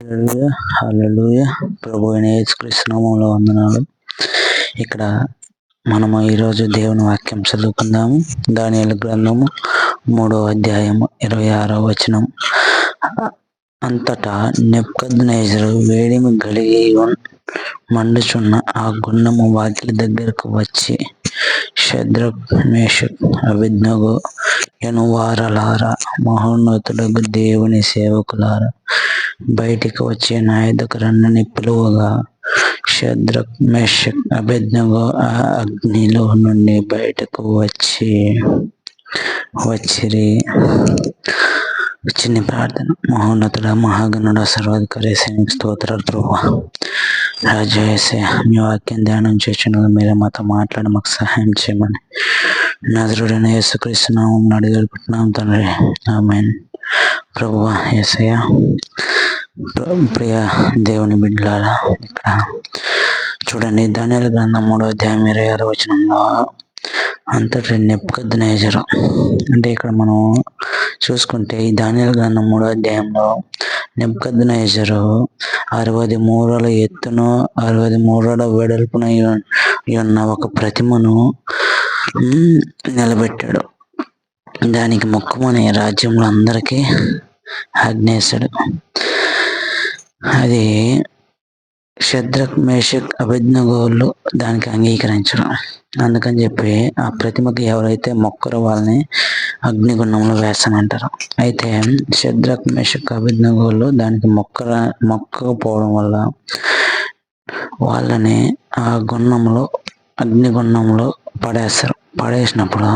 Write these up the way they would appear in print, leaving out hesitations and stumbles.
హల్లెలూయా హల్లెలూయా. ప్రభు అయిన యేసుక్రీస్తు నామములో వందనాలు. ఇక్కడ మనము ఈరోజు దేవుని వాక్యం చదువుకుందాము. దానియేలు గ్రంథము 3వ అధ్యాయము 26వ వచనం. అంతటా నెబుకద్నెజరు వేడిమి కలిగి మండుచున్న ఆ గుండము వాకిలి దగ్గరకు వచ్చి, షద్రక్, మేషక్, అబేద్నెగో యనువారలారా, మహోన్నతుడగు దేవుని సేవకులారా, బయటికి వచ్చి నా యొద్దకు రండని పిలువగా, షద్రక్, మేషక్, అబేద్నెగో ఆ అగ్నిలో నుండి బయటకు వచ్చిరి. చిన్న ప్రార్థన. మహోన్నతుడ, మహాగణుడ, సర్వాధికారి సైనిక స్తోత్రాలు ప్రభువా. రాజా యేసయ్య, మీ వాక్యం ధ్యానం చేస్తున్నది మీరే మాతో మాట్లాడి మాకు సహాయం చేయమని నజరుడైన యేసుక్రీస్తు నామమున అడిగి వేడుకుంటున్నాం తండ్రి. ఆమేన్. ప్రభువా యేసయ్య, ప్రియ దేవుని బిడ్డలారా, ఇక్కడ చూడండి దానియేలు గ్రంథం 3వ అధ్యాయం 26వ వచనంలో అంతటి నెబుకద్నెజరు అంటే ఇక్కడ మనం చూసుకుంటే ఈ దానియేలు గ్రంథం 3వ అధ్యాయంలో నెబుకద్నెజరు 60 మూరల ఎత్తును 60 మూరల వెడల్పున ఉన్న ఒక ప్రతిమను నిలబెట్టాడు. దానికి మొక్కమని రాజ్యంలో అందరికీ ఆజ్ఞేశాడు. అది షద్రక్, మేషక్, అబేద్నెగోలు దానికి అంగీకరించడం. అందుకని చెప్పి ఆ ప్రతిమకి ఎవరైతే మొక్కరో వాళ్ళని అగ్నిగుండంలో వేస్తానంటారు. అయితే షద్రక్, మేషక్, అబేద్నెగోలు దానికి మొక్కకపోవడం వల్ల వాళ్ళని ఆ అగ్నిగుండంలో పడేసినప్పుడు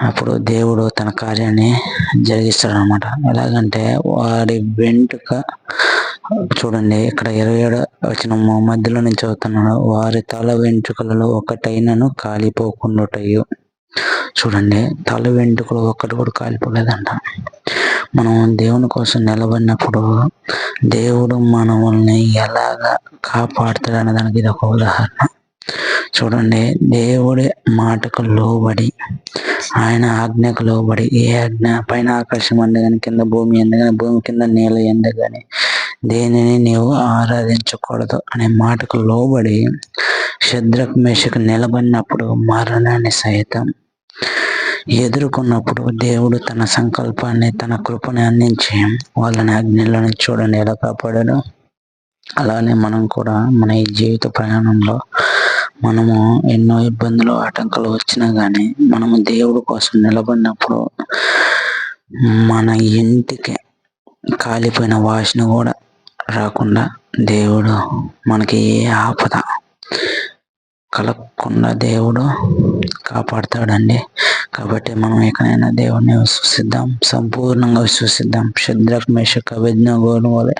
అప్పుడు దేవుడు తన కార్యాన్ని జరిగిస్తాడు అనమాట. ఎలాగంటే వాడి వెంట్రుక చూడండి, ఇక్కడ 27వ వచనం మధ్యలో నుంచి చదువుతున్నాడు. వారి తల వెంట్రుకలలో ఒకటైనను కాలిపోకుండాటయు. చూడండి, తల వెంట్రుకలు ఒక్కటి కూడా కాలిపోలేదంట. మనం దేవుని కోసం నిలబడినప్పుడు దేవుడు మనల్ని ఎలాగా కాపాడుతాడు అనే దానికి ఇది ఒక ఉదాహరణ. చూడండి, దేవుడి మాటకు లోబడి, ఆయన ఆజ్ఞకు లోబడి, ఏ ఆజ్ఞ? పైన ఆకాశం అందగాని, కింద భూమి అందగాని, భూమి కింద నేల ఎందగాని దేనిని నీవు ఆరాధించకూడదు అనే మాటకు లోబడి షద్రక్, మేషక్ నిలబడినప్పుడు మరణాన్ని సైతం ఎదుర్కొన్నప్పుడు దేవుడు తన సంకల్పాన్ని, తన కృపని అందించి వాళ్ళని అగ్నిలో నుంచి చూడండి ఎలా కాపాడాడు. అలానే మనం కూడా మన ఈ జీవిత ప్రయాణంలో మనము ఎన్నో ఇబ్బందులు, ఆటంకాలు వచ్చినా కానీ మనము దేవుడి కోసం నిలబడినప్పుడు మన ఇంటికి కాలిపోయిన వాసన కూడా రాకుండా దేవుడు మనకి ఏ ఆపద కలగకుండా దేవుడు కాపాడుతాడండి. కాబట్టి మనం ఎక్కడైనా దేవుడిని విశ్వసిద్దాం, సంపూర్ణంగా విశ్వసిద్దాం. షద్రక్, మేషక్, అబేద్నెగోల వలె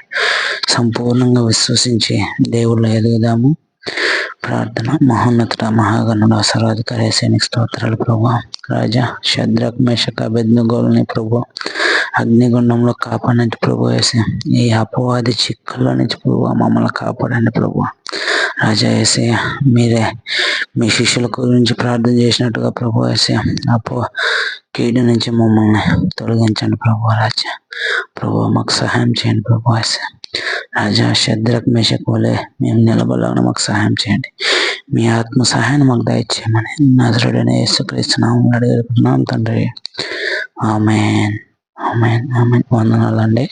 సంపూర్ణంగా విశ్వసించి దేవుళ్ళు ఎదుగుదాము. ప్రార్థన. మహోన్నతుడ, మహాగణుడ, సర్వాధికారి సైనిక స్తోత్రాలు ప్రభువా. రాజా, షద్రక్, మేషక్, అబేద్నెగోలని ప్రభువా అగ్నిగుండంలో కాపాడండి ప్రభు. వేసి ఈ అపవాది చిక్కుల్లో నుంచి ప్రభువా మమ్మల్ని కాపాడండి ప్రభువా. రాజా యేసయ్య, మీరే మీ శిష్యుల గురించి ప్రార్థన చేసినట్టుగా ప్రభు యేసయ్య కీడు నుంచి మమ్మల్ని తొలగించండి ప్రభు. రాజా ప్రభు మాకు సహాయం చేయండి ప్రభు యేసయ్య. రాజా, షద్రక్, మేషక్ వలె మేము నిలబడాలని మాకు సహాయం చేయండి. మీ ఆత్మ సహాయాన్ని మాకు దయచేయమని నజరుడైన యేసుక్రీస్తు నామమున అడిగి వేడుకుంటున్నాం తండ్రి. ఆమేన్ ఆమేన్ ఆమేన్. వందనాలండి.